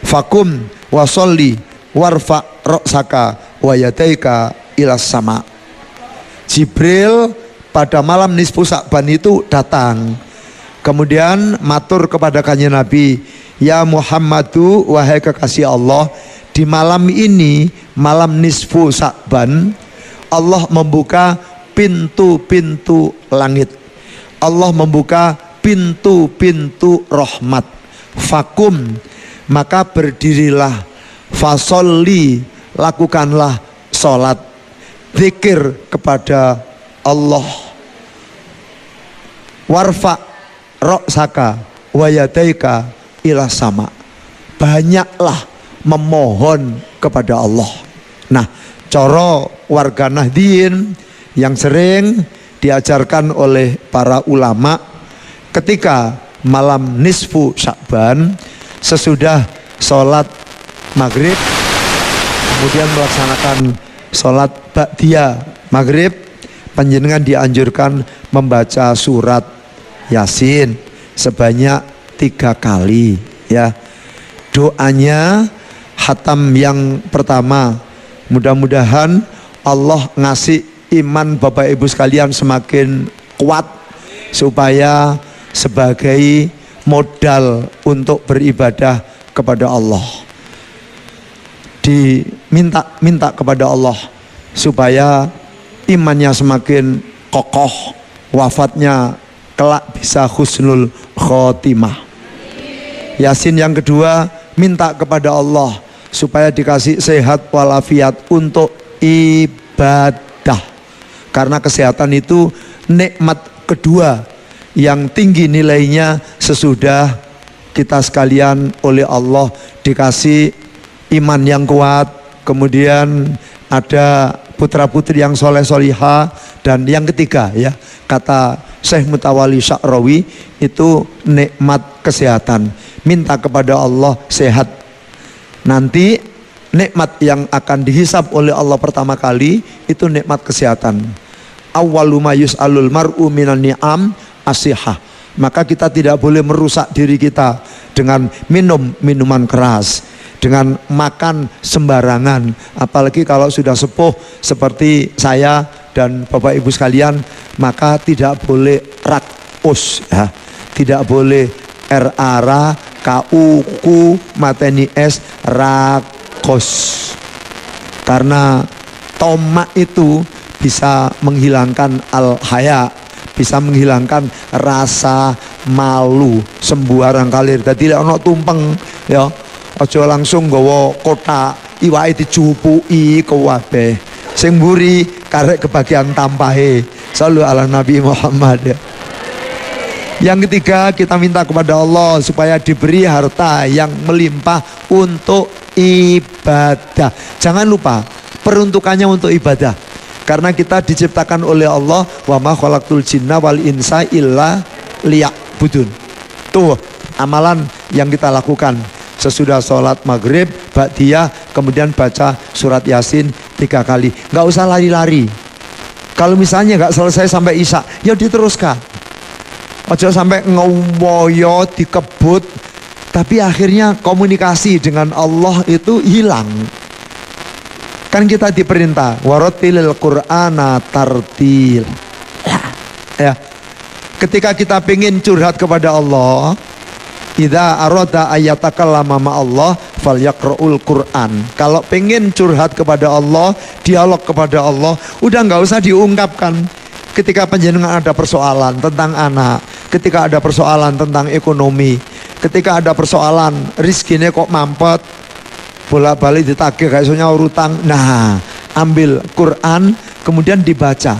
fakum wa sholli warfa ra'saka wa yadaika ilas sama. Jibril pada malam nisfu Sya'ban itu datang, kemudian matur kepada kanjeng Nabi, ya Muhammadu, wahai kekasih Allah, di malam ini malam nisfu Sya'ban Allah membuka pintu-pintu langit, Allah membuka pintu-pintu rahmat. Fakum, maka berdirilah, fasolli, lakukanlah sholat, zikir kepada Allah, warfa ra'saka wa yadaika ila sama, banyaklah memohon kepada Allah. Nah, coro warga Nahdien yang sering diajarkan oleh para ulama, ketika malam nisfu Sya'ban sesudah sholat maghrib kemudian melaksanakan sholat ba'diyah maghrib, panjenengan dianjurkan membaca surat Yasin sebanyak 3 kali ya. Doanya khatam yang pertama, mudah-mudahan Allah ngasih iman Bapak Ibu sekalian semakin kuat supaya sebagai modal untuk beribadah kepada Allah. Minta kepada Allah supaya imannya semakin kokoh, wafatnya kelak bisa husnul khotimah. Yasin yang kedua, minta kepada Allah supaya dikasih sehat walafiat untuk ibadah, karena kesehatan itu nikmat kedua yang tinggi nilainya sesudah kita sekalian oleh Allah dikasih iman yang kuat, kemudian ada putra putri yang soleh solihah, dan yang ketiga ya, kata Syekh Mutawalli Sya'rawi, itu nikmat kesehatan. Minta kepada Allah sehat. Nanti nikmat yang akan dihisab oleh Allah pertama kali itu nikmat kesehatan. Awwalu ma yus'alul mar'u minan ni'am as-sihah. Maka kita tidak boleh merusak diri kita dengan minum minuman keras, dengan makan sembarangan, apalagi kalau sudah sepuh seperti saya dan Bapak Ibu sekalian, maka tidak boleh rakus ya. Tidak boleh RA KU mateni S rakos, karena tomak itu bisa menghilangkan al-haya, bisa menghilangkan rasa malu, sembuaran kalir. Dadi lek ana tumpeng ya, aja langsung nggawa kotak iwake dijupuki kabeh. Sing mburi karek kebagian tampahe. Shallu ala Nabi Muhammad ya. Yang ketiga, kita minta kepada Allah supaya diberi harta yang melimpah untuk ibadah. Jangan lupa peruntukannya untuk ibadah, karena kita diciptakan oleh Allah, wa ma khalaqtul jinna wal insa illa liya'budun. Tuh amalan yang kita lakukan sesudah sholat maghrib, ba'diyah, kemudian baca surat Yasin 3 kali. Nggak usah lari-lari. Kalau misalnya nggak selesai sampai isya, ya diteruskan. Ojo sampai ngowoyo dikebut, tapi akhirnya komunikasi dengan Allah itu hilang. Kan kita diperintah warotilil Qur'ana tartil. Ya. Ketika kita pengen curhat kepada Allah, idza arada ayatakallama ma Allah falyaqra'ul Qur'an. Kalau pengen curhat kepada Allah, dialog kepada Allah, udah nggak usah diungkapkan. Ketika panjenengan ada persoalan tentang anak, ketika ada persoalan tentang ekonomi, ketika ada persoalan rizkinya kok mampet, bolak-balik ditagih kayak soalnya utang. Nah, ambil Quran kemudian dibaca,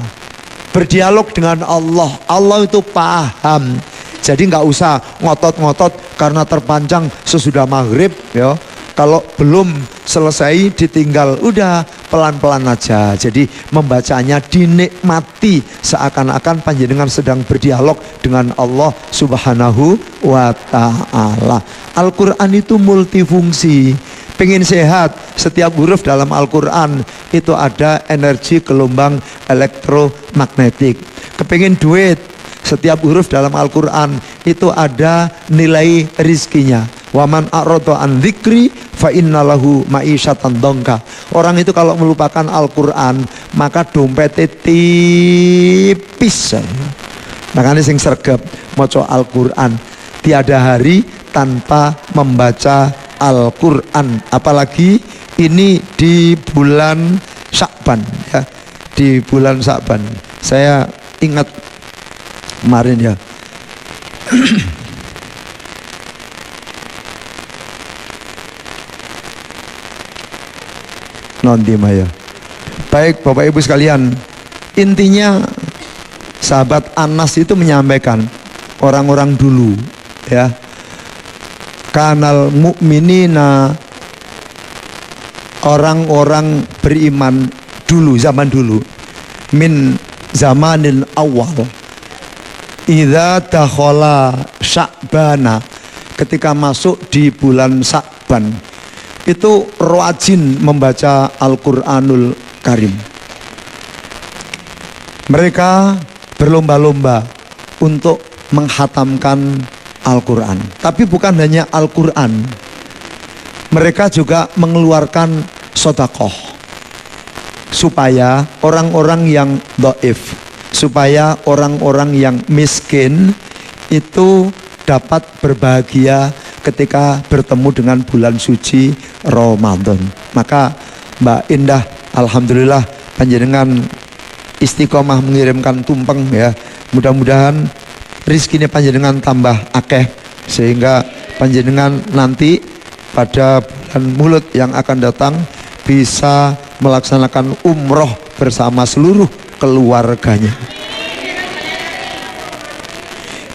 berdialog dengan Allah. Allah itu paham. Jadi nggak usah ngotot-ngotot karena terpanjang sesudah maghrib ya. Kalau belum selesai ditinggal, udah pelan-pelan aja. Jadi membacanya dinikmati seakan-akan panjenengan sedang berdialog dengan Allah Subhanahu wa ta'ala. Al-Quran itu multifungsi. Pengen sehat, setiap huruf dalam Al-Quran itu ada energi gelombang elektromagnetik. Kepingin duit, setiap huruf dalam Al-Quran itu ada nilai rizkinya. Waman a'rada an dzikri fa innalahu ma'isyatan dongka. Orang itu kalau melupakan Al-Quran maka dompetnya tipis. Makanya sing sregep maca Al-Quran. Tiada hari tanpa membaca Al-Quran. Apalagi ini di bulan Sya'ban ya. Di bulan Sya'ban. Saya ingat kemarin ya. Nanti Maya. Baik Bapak Ibu sekalian, intinya sahabat Anas itu menyampaikan orang-orang dulu ya, kanal mukminina, orang-orang beriman dulu, zaman dulu, min zamanil awal, idza dakhala Sya'bana, ketika masuk di bulan Sya'ban itu rajin membaca Al-Quranul Karim. Mereka berlomba-lomba untuk menghatamkan Al-Quran. Tapi bukan hanya Al-Quran, mereka juga mengeluarkan sedekah supaya orang-orang yang dhaif, supaya orang-orang yang miskin itu dapat berbahagia ketika bertemu dengan bulan suci Ramadan. Maka Mbak Indah, alhamdulillah panjenengan istiqomah mengirimkan tumpeng ya. Mudah-mudahan rizkinya panjenengan tambah akeh sehingga panjenengan nanti pada bulan Mulud yang akan datang bisa melaksanakan umroh bersama seluruh keluarganya.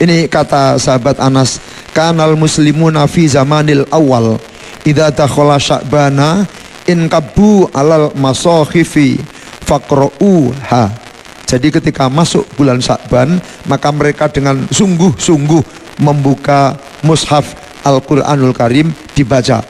Ini kata sahabat Anas, kanal muslimuna fi zamanil awal idza dakhala Sya'bana in kabbu alal masakhifi faqra'uha. Jadi ketika masuk bulan Sya'ban maka mereka dengan sungguh-sungguh membuka mushaf Al-Qur'anul Karim dibaca.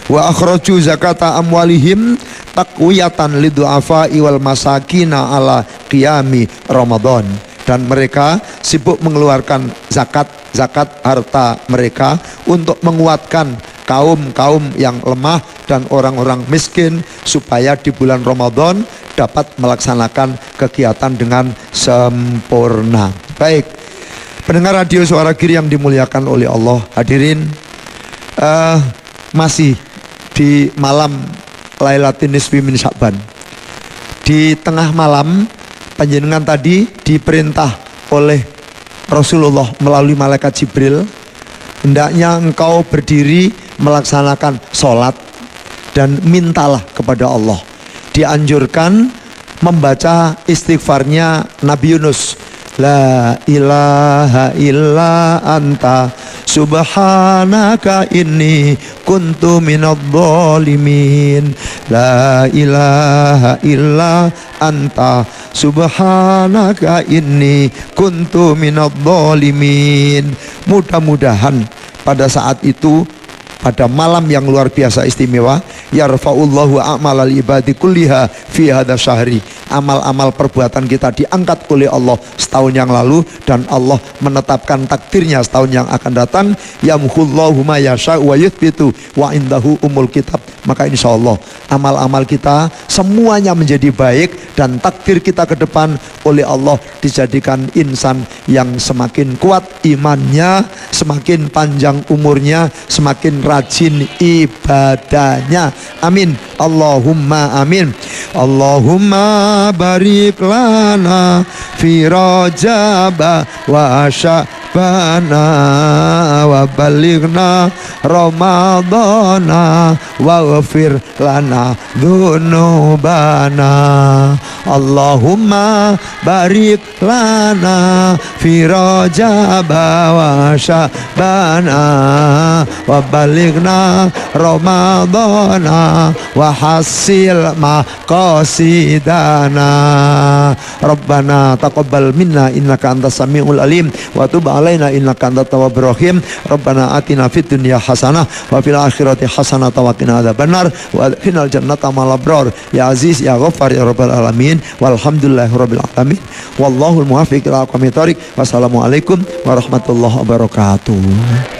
Wa akhraju zakata amwalihim taqwiyatan lidu'afa'i wal masakina ala qiyami Ramadan. Dan mereka sibuk mengeluarkan zakat harta mereka untuk menguatkan kaum-kaum yang lemah dan orang-orang miskin supaya di bulan Ramadan dapat melaksanakan kegiatan dengan sempurna. Baik, pendengar radio Suara Giri yang dimuliakan oleh Allah, hadirin, masih di malam Lailatul Nisfi min Sya'ban. Di tengah malam panjenengan tadi diperintah oleh Rasulullah melalui malaikat Jibril, hendaknya engkau berdiri melaksanakan sholat dan mintalah kepada Allah. Dianjurkan membaca istighfarnya Nabi Yunus, la ilaha illa anta subhanaka inni kuntu minadh-dhalimin. La ilaha illa anta subhanaka inni kuntu minadh-dhalimin. Mudah-mudahan pada saat itu, pada malam yang luar biasa istimewa, yarfa'ullahu a'malal ibadi kulliha fi hadha syahri. Amal-amal perbuatan kita diangkat oleh Allah setahun yang lalu, dan Allah menetapkan takdirnya setahun yang akan datang. Yamhullahu ma yasha wa yuthbitu wa indahu umul kitab. Maka insya Allah amal-amal kita semuanya menjadi baik, dan takdir kita ke depan oleh Allah dijadikan insan yang semakin kuat imannya, semakin panjang umurnya, semakin rajin ibadahnya. Amin. Allahumma amin. Allahumma barik lana fi Rajab wa Rabbana wa balighna Ramadana waghfir lana dzunubana. Allahumma barik lana fi Rajab wa Sya'bana wa balighna Ramadana wa hasil maqasidana. Rabbana taqabbal minna innaka antas samiul alim wa tub alaina innaka antat tawwabur rahim. Rabbana atina fid dunya hasanah wa fil akhirati hasanah wa qina adzabannar wa adkhilnal jannata ma'al abrar ya aziz ya ghaffar ya rabbal alamin. Walhamdulillahirabbil alamin. Wallahul muwaffiq ila aqwamit thoriq. Wassalamualaikum warahmatullahi wabarakatuh.